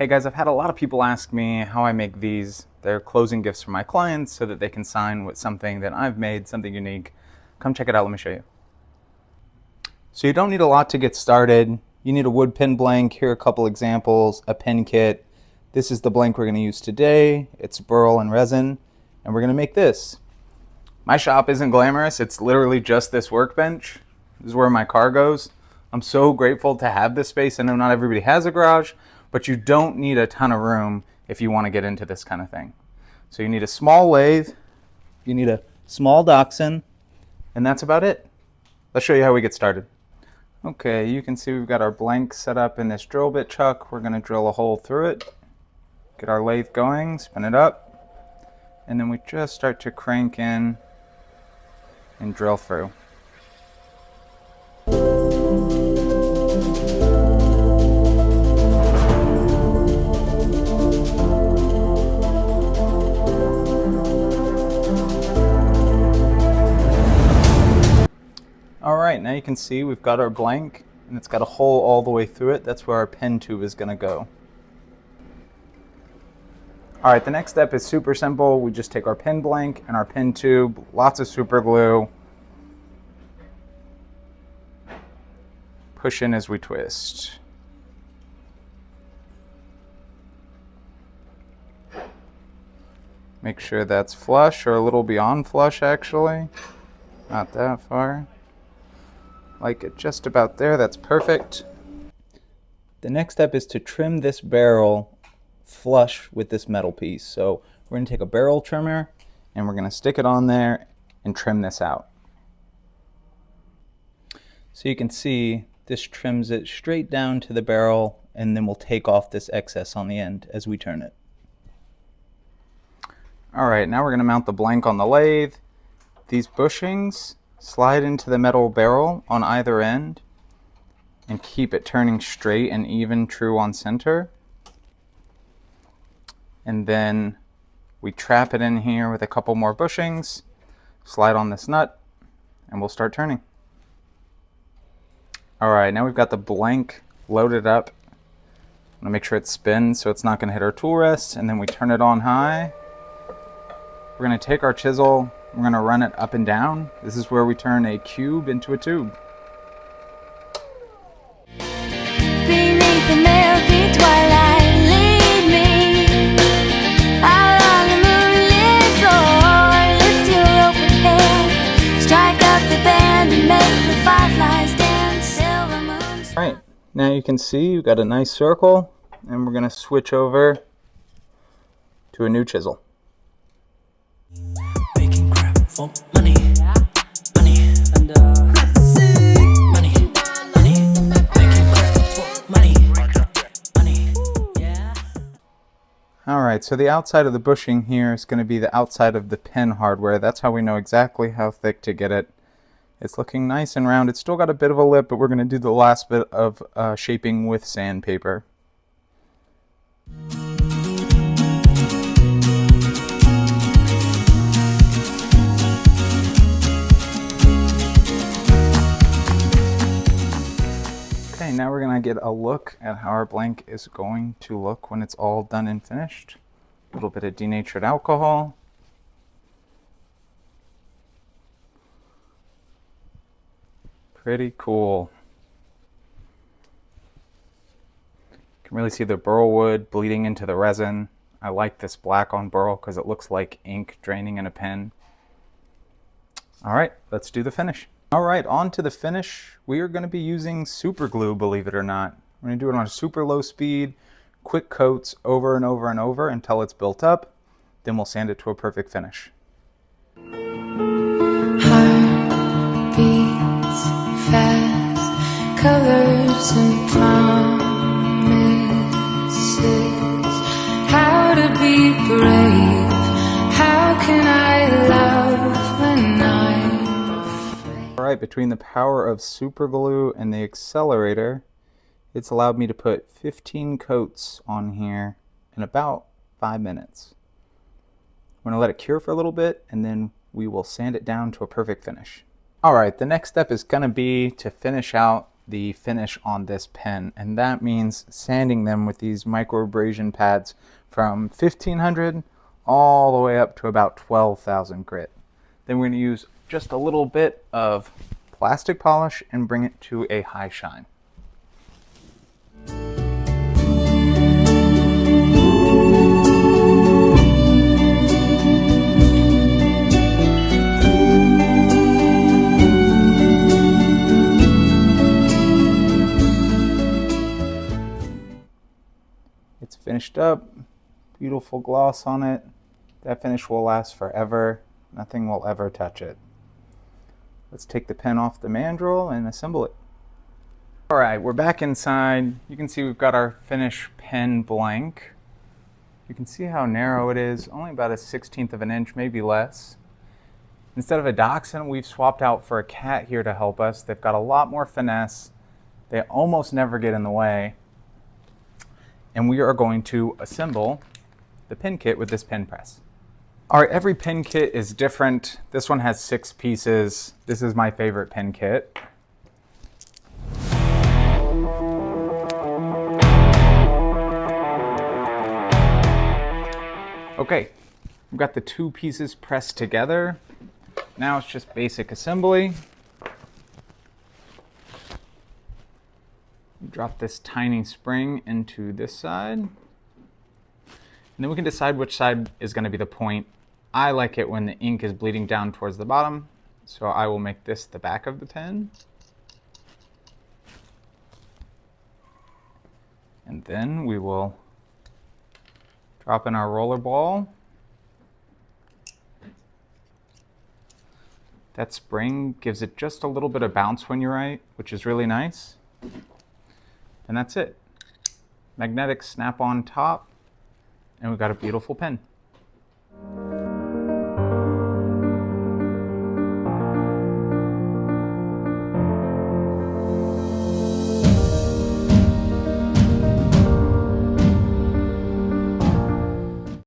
Hey guys, I've had a lot of people ask me how I make these. They're closing gifts for my clients so that they can sign with something that I've made, something unique. Come check it out, let me show you. So you don't need a lot to get started. You need a wood pen blank. Here are a couple examples, a pen kit. This is the blank we're going to use today. It's burl and resin, and we're going to make this. My shop isn't glamorous. It's literally just this workbench. This is where my car goes. I'm so grateful to have this space. I know not everybody has a garage, but you don't need a ton of room if you want to get into this kind of thing. So you need a small lathe, you need a small Dachshund, and that's about it. Let's show you how we get started. Okay, you can see we've got our blank set up in this drill bit chuck. We're going to drill a hole through it, get our lathe going, spin it up, and then we just start to crank in and drill through. Alright, now you can see we've got our blank and it's got a hole all the way through it. That's where our pen tube is going to go. Alright, the next step is super simple. We just take our pen blank and our pen tube, lots of super glue, push in as we twist. Make sure that's flush, or a little beyond flush actually. Not that far. Like it just about there, that's perfect. The next step is to trim this barrel flush with this metal piece. So we're going to take a barrel trimmer and we're going to stick it on there and trim this out. So you can see this trims it straight down to the barrel, and then we'll take off this excess on the end as we turn it. Alright, now we're going to mount the blank on the lathe. These bushings slide into the metal barrel on either end and keep it turning straight and even, true on center. And then we trap it in here with a couple more bushings, slide on this nut, and we'll start turning. Alright, now we've got the blank loaded up. I'm going to make sure it spins so it's not going to hit our tool rest, and then we turn it on high. We're going to take our chisel, we're going to run it up and down. This is where we turn a cube into a tube. Beneath the milky twilight, lead me out on the moonlit floor. Lift your open hand, strike up the band and make the fireflies dance. Silver moons. Alright, now you can see we've got a nice circle, and we're going to switch over to a new chisel. Making crap for money, money, and money, money, making crap for money, money, yeah. Alright, so the outside of the bushing here is going to be the outside of the pen hardware. That's how we know exactly how thick to get it. It's looking nice and round. It's still got a bit of a lip, but we're going to do the last bit of shaping with sandpaper. Okay, now we're going to get a look at how our blank is going to look when it's all done and finished. A little bit of denatured alcohol. Pretty cool. You can really see the burl wood bleeding into the resin. I like this black on burl because it looks like ink draining in a pen. Alright, let's do the finish. Alright, on to the finish. We are going to be using super glue, believe it or not. We're going to do it on a super low speed, quick coats over and over and over until it's built up. Then we'll sand it to a perfect finish. Heart beats fast, colors and promises. How to be brave? How can I love when I'm afraid? Alright, between the power of super glue and the accelerator, it's allowed me to put 15 coats on here in about 5 minutes. I'm going to let it cure for a little bit, and then we will sand it down to a perfect finish. Alright, the next step is going to be to finish out the finish on this pen, and that means sanding them with these microabrasion pads from 1500 all the way up to about 12,000 grit. Then we're going to use just a little bit of plastic polish and bring it to a high shine. It's finished up, beautiful gloss on it. That finish will last forever. Nothing will ever touch it. Let's take the pen off the mandrel and assemble it. All right, we're back inside. You can see we've got our finish pen blank. You can see how narrow it is, only about a 1/16 of an inch, maybe less. Instead of a dachshund, we've swapped out for a cat here to help us. They've got a lot more finesse. They almost never get in the way. And we are going to assemble the pen kit with this pen press. All right, every pen kit is different. This one has 6 pieces. This is my favorite pen kit. Okay, we've got the 2 pieces pressed together. Now it's just basic assembly. Drop this tiny spring into this side. And then we can decide which side is going to be the point. I like it when the ink is bleeding down towards the bottom, so I will make this the back of the pen. And then we will drop in our roller ball. That spring gives it just a little bit of bounce when you write, which is really nice. And that's it. Magnetic snap on top, and we've got a beautiful pen.